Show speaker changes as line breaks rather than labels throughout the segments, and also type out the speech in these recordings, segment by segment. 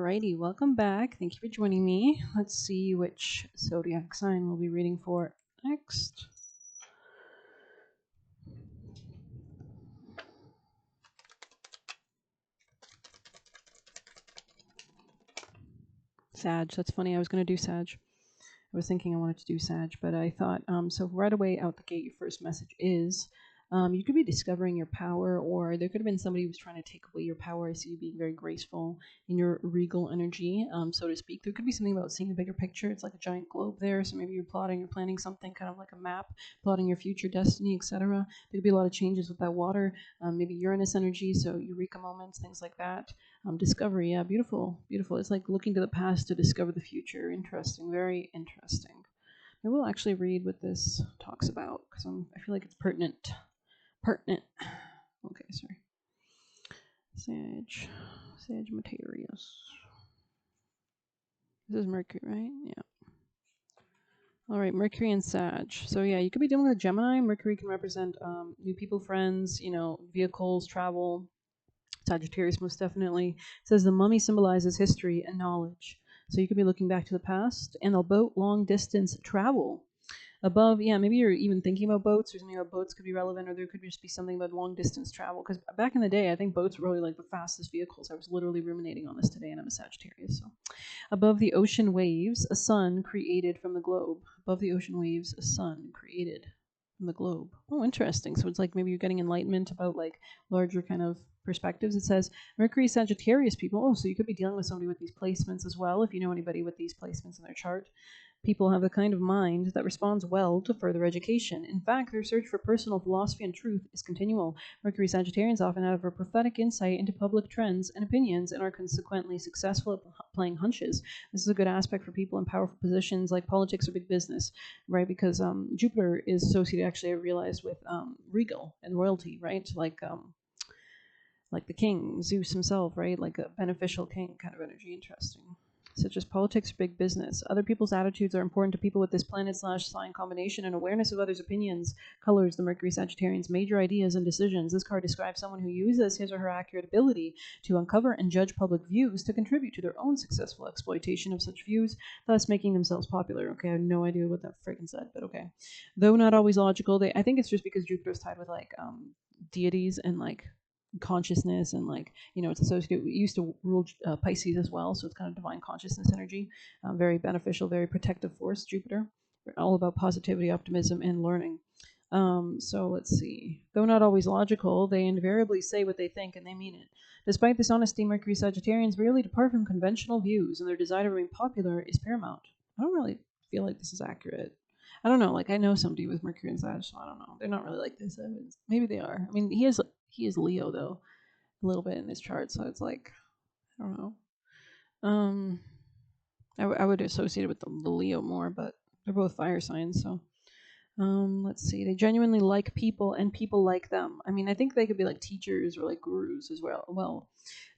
Alrighty, welcome back. Thank you for joining me. Let's see which zodiac sign we'll be reading for next. Sag. That's funny. I was going to do Sag. I was thinking I wanted to do Sag, but I thought, so right away out the gate, your first message is you could be discovering your power, or there could have been somebody who was trying to take away your power. I see you being very graceful in your regal energy, so to speak. There could be something about seeing a bigger picture. It's like a giant globe there, so maybe you're planning something kind of like a map, plotting your future destiny, etc. There could be a lot of changes with that water, maybe Uranus energy, so eureka moments, things like that. Discovery, yeah, beautiful, beautiful. It's like looking to the past to discover the future. Interesting, very interesting. I will actually read what this talks about because I feel like it's pertinent. Pertinent. Okay, sorry. Sagittarius. This is Mercury, right? Yeah. All right, Mercury and Sag. So yeah, you could be dealing with a Gemini. Mercury can represent new people, friends, vehicles, travel. Sagittarius most definitely. It says the mummy symbolizes history and knowledge. So you could be looking back to the past and about long distance travel. Above, yeah, maybe you're even thinking about boats, or something about boats could be relevant, or there could just be something about long distance travel. Because back in the day, I think boats were really like the fastest vehicles. I was literally ruminating on this today, and I'm a Sagittarius. So, above the ocean waves, a sun created from the globe. Above the ocean waves, a sun created from the globe. Oh, interesting. So it's like maybe you're getting enlightenment about like larger kind of perspectives. It says Mercury Sagittarius people. Oh, so you could be dealing with somebody with these placements as well, if you know anybody with these placements in their chart. People have the kind of mind that responds well to further education. In fact, their search for personal philosophy and truth is continual. Mercury Sagittarians often have a prophetic insight into public trends and opinions and are consequently successful at playing hunches. This is a good aspect for people in powerful positions like politics or big business, right? Because Jupiter is associated, actually, I realized, with regal and royalty, right? Like the king, Zeus himself, right? Like a beneficial king kind of energy. Interesting. Such as politics or big business. Other people's attitudes are important to people with this planet/sign combination, and awareness of others' opinions colors the Mercury Sagittarian's major ideas and decisions. This card describes someone who uses his or her accurate ability to uncover and judge public views to contribute to their own successful exploitation of such views, thus making themselves popular. Okay, I have no idea what that friggin' said, but okay. Though not always logical, I think it's just because Jupiter's tied with like deities and like consciousness, and like it's associated, we used to rule Pisces as well, so it's kind of divine consciousness energy. Very beneficial, very protective force, Jupiter. All about positivity, optimism, and learning. So let's see. Though not always logical, they invariably say what they think and they mean it. Despite this honesty, Mercury Sagittarians rarely depart from conventional views, and their desire to remain popular is paramount. I don't really feel like this is accurate. I don't know. Like, I know somebody with Mercury and Sag, so I don't know. They're not really like this. Maybe they are. I mean, he is Leo though, a little bit in his chart, so it's like, I don't know. I would associate it with the Leo more, but they're both fire signs, so. Let's see. They genuinely like people, and people like them. I mean, I think they could be like teachers or like gurus as well.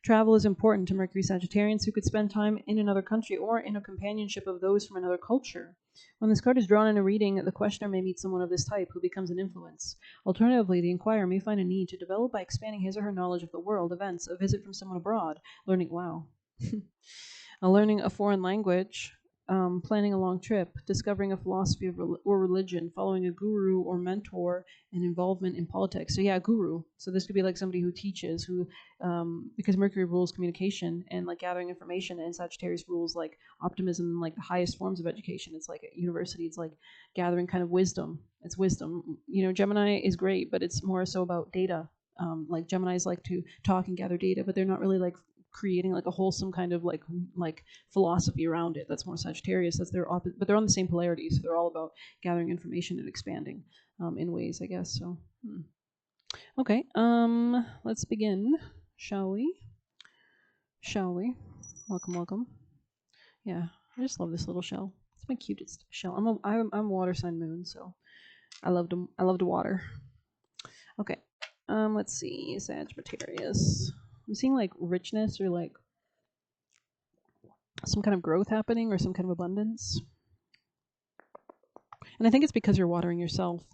Travel is important to Mercury Sagittarians who could spend time in another country or in a companionship of those from another culture. When this card is drawn in a reading, the questioner may meet someone of this type who becomes an influence. Alternatively, the inquirer may find a need to develop by expanding his or her knowledge of the world, events, a visit from someone abroad, learning learning a foreign language, planning a long trip, discovering a philosophy or religion, following a guru or mentor, and involvement in politics. So yeah, guru. So this could be like somebody who teaches, who because Mercury rules communication and like gathering information, and Sagittarius rules like optimism and like the highest forms of education. It's like at university, it's like gathering kind of wisdom. It's wisdom. Gemini is great, but it's more so about data. Like Geminis like to talk and gather data, but they're not really like creating like a wholesome kind of like philosophy around it. That's more Sagittarius. That's their opposite, but they're on the same polarity. So they're all about gathering information and expanding in ways, I guess. So, okay. Let's begin, shall we? Shall we? Welcome, welcome. Yeah, I just love this little shell. It's my cutest shell. I'm water sign moon, so I love to water. Okay. Let's see, Sagittarius. I'm seeing like richness or like some kind of growth happening or some kind of abundance. And I think it's because you're watering yourself.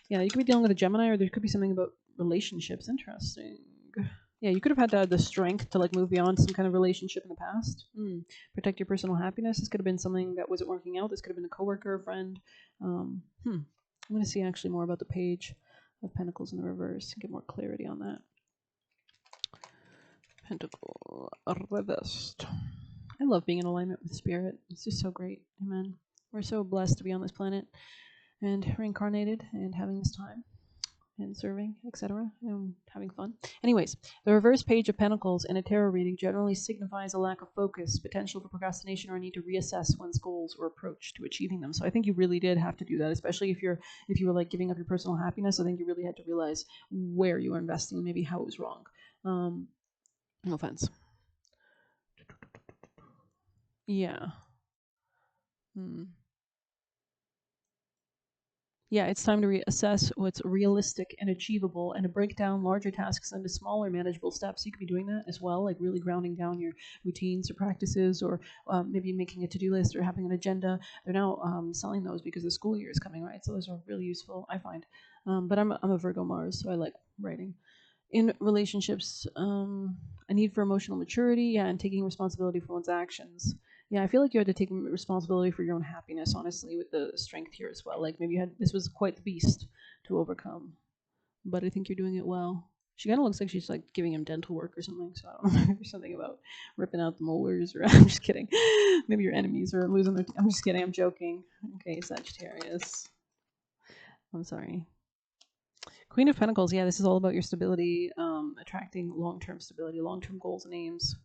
Yeah, you could be dealing with a Gemini, or there could be something about relationships. Interesting. Yeah, you could have had the strength to like move beyond some kind of relationship in the past. Protect your personal happiness. This could have been something that wasn't working out. This could have been a coworker, a friend. I'm going to see actually more about the Page of Pentacles in the reverse and get more clarity on that. Pentacle reversed. I love being in alignment with spirit. It's just so great. Amen. We're so blessed to be on this planet and reincarnated and having this time and serving, etc., and having fun. Anyways, the reverse Page of Pentacles in a tarot reading generally signifies a lack of focus, potential for procrastination, or a need to reassess one's goals or approach to achieving them. So I think you really did have to do that, especially if you were like giving up your personal happiness. I think you really had to realize where you were investing and maybe how it was wrong. No offense. Yeah. Yeah, it's time to reassess what's realistic and achievable and to break down larger tasks into smaller, manageable steps. You could be doing that as well, like really grounding down your routines or practices, or maybe making a to-do list or having an agenda. They're now selling those because the school year is coming, right? So those are really useful, I find. But I'm a Virgo Mars, so I like writing. In relationships, a need for emotional maturity, yeah, and taking responsibility for one's actions. Yeah, I feel like you had to take responsibility for your own happiness, honestly, with the strength here as well. Like maybe this was quite the beast to overcome, but I think you're doing it well. She kind of looks like she's like giving him dental work or something. So I don't know. Maybe there's something about ripping out the molars, or I'm just kidding. Maybe your enemies are losing their. I'm just kidding. I'm joking. Okay, Sagittarius. I'm sorry. Queen of Pentacles, yeah, this is all about your stability, attracting long-term stability, long-term goals and aims.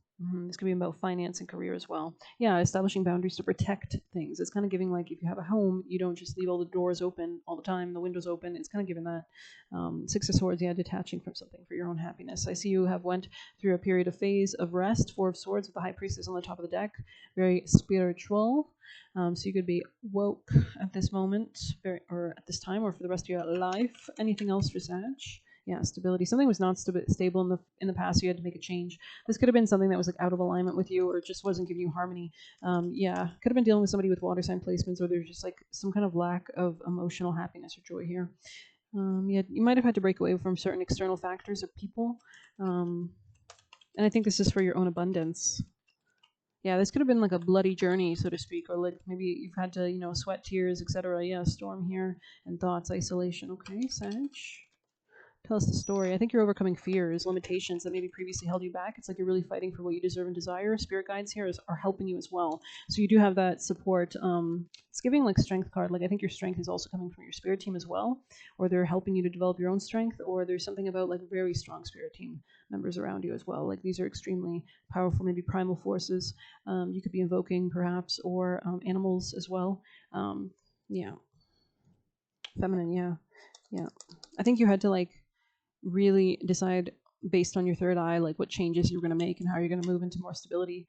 This could be about finance and career as well. Yeah, establishing boundaries to protect things. It's kind of giving like if you have a home, you don't just leave all the doors open all the time, the windows open. It's kind of giving that. Six of Swords, yeah, detaching from something for your own happiness. I see you have went through a period of phase of rest. Four of Swords with the High Priestess on the top of the deck. Very spiritual. So you could be woke at this moment, or at this time, or for the rest of your life. Anything else for Sag? Yeah, stability. Something was not stable in the past. So you had to make a change. This could have been something that was like out of alignment with you, or just wasn't giving you harmony. Yeah, could have been dealing with somebody with water sign placements, or there's just like some kind of lack of emotional happiness or joy here. Yeah, you might have had to break away from certain external factors or people. And I think this is for your own abundance. Yeah, this could have been like a bloody journey, so to speak, or like maybe you've had to, sweat, tears, etc. Yeah, storm here and thoughts, isolation. Okay, Sag. Tell us the story. I think you're overcoming fears, limitations that maybe previously held you back. It's like you're really fighting for what you deserve and desire. Spirit guides here are helping you as well. So you do have that support. It's giving like strength card. Like I think your strength is also coming from your spirit team as well, or they're helping you to develop your own strength, or there's something about like very strong spirit team members around you as well. Like these are extremely powerful, maybe primal forces. You could be invoking perhaps, or animals as well. Yeah, feminine. Yeah. I think you had to like really decide based on your third eye, like what changes you're going to make and how you're going to move into more stability.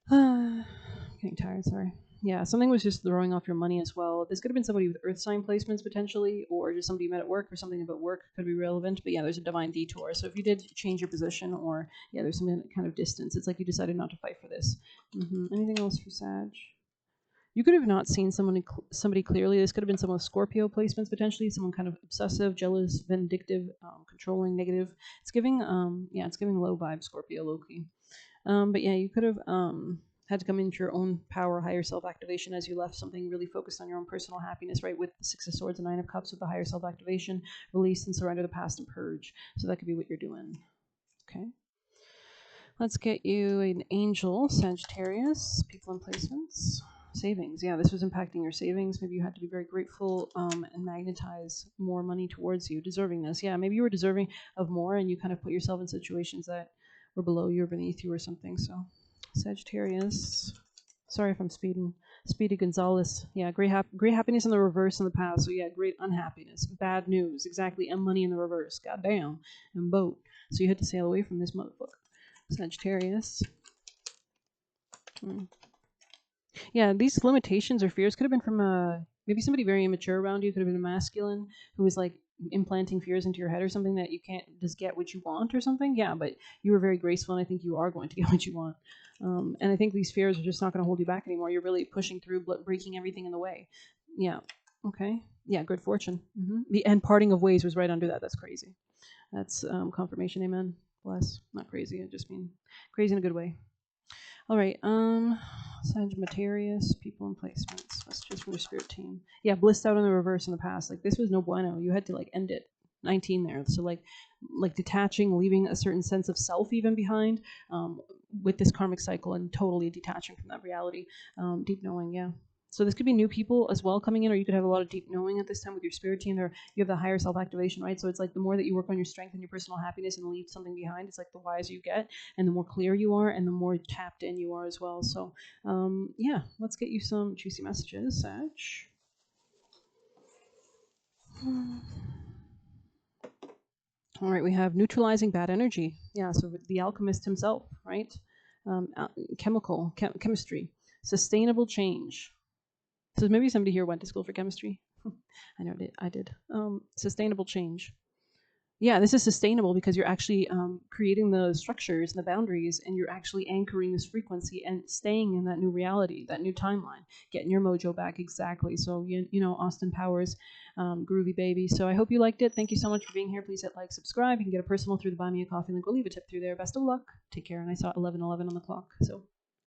Getting tired, sorry. Yeah, something was just throwing off your money as well. This could have been somebody with earth sign placements potentially, or just somebody you met at work, or something about work could be relevant. But yeah, there's a divine detour. So if you did change your position, or yeah, there's some kind of distance, it's like you decided not to fight for this. Anything else for Sag? You could have not seen somebody clearly. This could have been someone with Scorpio placements potentially, someone kind of obsessive, jealous, vindictive, controlling, negative. It's giving it's giving low vibe Scorpio low-key. But yeah, you could have had to come into your own power, higher self activation as you left something really focused on your own personal happiness, right? With the Six of Swords and Nine of Cups with the higher self activation, release and surrender the past and purge. So that could be what you're doing. Okay. Let's get you an angel, Sagittarius, people and placements. Savings. Yeah, this was impacting your savings. Maybe you had to be very grateful and magnetize more money towards you, deserving this. Yeah, maybe you were deserving of more and you kind of put yourself in situations that were below you or beneath you or something. So, Sagittarius. Sorry if I'm speeding. Speedy Gonzalez. Yeah, great happiness in the reverse in the past. So, yeah, great unhappiness. Bad news. Exactly. And money in the reverse. Goddamn. And boat. So, you had to sail away from this motherfucker. Sagittarius. Yeah, these limitations or fears could have been from maybe somebody very immature around you. Could have been a masculine who was like implanting fears into your head or something that you can't just get what you want or something. Yeah, but you were very graceful, and I think you are going to get what you want. And I think these fears are just not going to hold you back anymore. You're really pushing through, breaking everything in the way. Yeah. Okay. Yeah. Good fortune. The end parting of ways was right under that. That's crazy. That's confirmation. Amen. Bless. Not crazy. I just mean crazy in a good way. All right. Sagittarius, people and placements. Messages from your spirit team. Yeah, blissed out in the reverse in the past. Like this was no bueno. You had to like end it. 19 there. So like detaching, leaving a certain sense of self even behind, with this karmic cycle and totally detaching from that reality. Deep knowing, yeah. So this could be new people as well coming in, or you could have a lot of deep knowing at this time with your spirit team. Or you have the higher self activation, right? So it's like the more that you work on your strength and your personal happiness and leave something behind, it's like the wiser you get, and the more clear you are, and the more tapped in you are as well. So yeah, let's get you some juicy messages, Sag. All right, we have neutralizing bad energy. Yeah, so the alchemist himself, right? Chemistry, sustainable change. So maybe somebody here went to school for chemistry. I know I did. Sustainable change. Yeah, this is sustainable because you're actually creating the structures and the boundaries, and you're actually anchoring this frequency and staying in that new reality, that new timeline, getting your mojo back. Exactly. So, you know, Austin Powers, groovy baby. So I hope you liked it. Thank you so much for being here. Please hit like, subscribe. You can get a personal through the Buy Me a Coffee link. We'll leave a tip through there. Best of luck. Take care. And I saw 11:11 on the clock. So